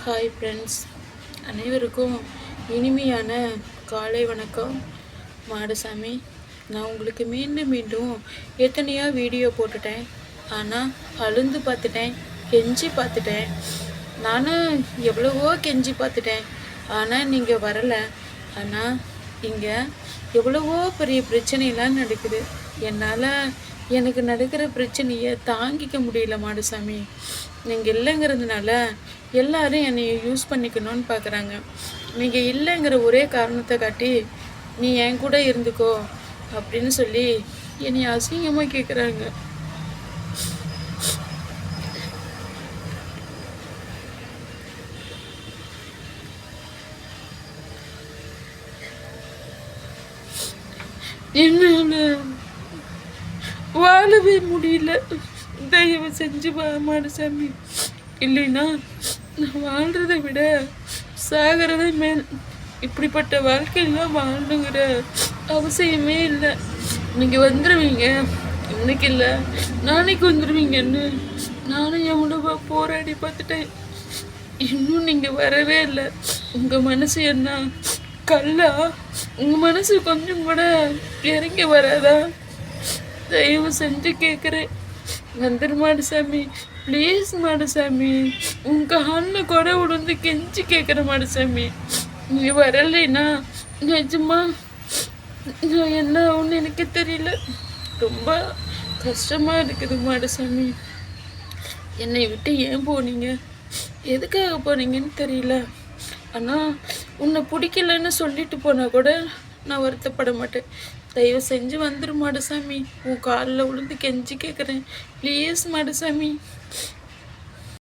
Hi friends, அனைவருக்கும் இனிமையான காலை வணக்கம். மாடசாமி, நான் உங்களுக்கு மீண்டும் மீண்டும் எத்தனையோ வீடியோ போட்டுட்டேன். ஆனால் அழுந்து பார்த்துட்டேன், கெஞ்சி பார்த்துட்டேன். நானும் எவ்வளவோ கெஞ்சி பார்த்துட்டேன், ஆனால் நீங்கள் வரலை. ஆனால் இங்கே எவ்வளவோ பெரிய பிரச்சனைலாம் நடக்குது. என்னால் எனக்கு நடக்கிற பிரச்சனையை தாங்கிக்க முடியல மாடசாமி. நீங்கள் இல்லைங்கிறதுனால எல்லாரும் என்னை யூஸ் பண்ணிக்கணும்னு பார்க்குறாங்க. நீங்கள் இல்லைங்கிற ஒரே காரணத்தை காட்டி நீ என் கூட இருந்துக்கோ அப்படின்னு சொல்லி என்னை அசிங்கமாக கேட்குறாங்க. என்னால் வாழவே முடியல. தயவு செஞ்சு மாடசாமி, இல்லைன்னா நான் வாழ்கிறத விட சாகிறதே மேல். இப்படிப்பட்ட வாழ்க்கையெல்லாம் வாழணுங்கிற அவசியமே இல்லை. நீங்கள் வந்துடுவீங்க, இன்னைக்கு இல்லை நாளைக்கு வந்துடுவீங்கன்னு நானும் எவ்வளவோ போராடி பார்த்துட்டேன். இன்னும் நீங்கள் வரவே இல்லை. உங்கள் மனசு என்ன கல்லா? உங்கள் மனசு கொஞ்சம் கூட இறங்கி வராதா? தயவு செஞ்சு கேட்குறேன், வந்துரு மாடசாமி, ப்ளீஸ் மாடசாமி. உங்கள் காலில் கூட விழுந்து கெஞ்சி கேட்குற மாடசாமி. நீ வரலைன்னா நிஜமா நான் என்ன ஆகும்னு எனக்கு தெரியல. ரொம்ப கஷ்டமாக இருக்குது மாடசாமி. என்னை விட்டு ஏன் போனீங்க, எதுக்காக போனீங்கன்னு தெரியல. ஆனால் உன்னை பிடிக்கலன்னு சொல்லிட்டு போனால் கூட நான் வருத்தப்பட மாட்டேன். தயவு செஞ்சு வந்துரு மாடசாமி. உன் காலில் விழுந்து கெஞ்சி கேட்குறேன், ப்ளீஸ் மாடசாமி.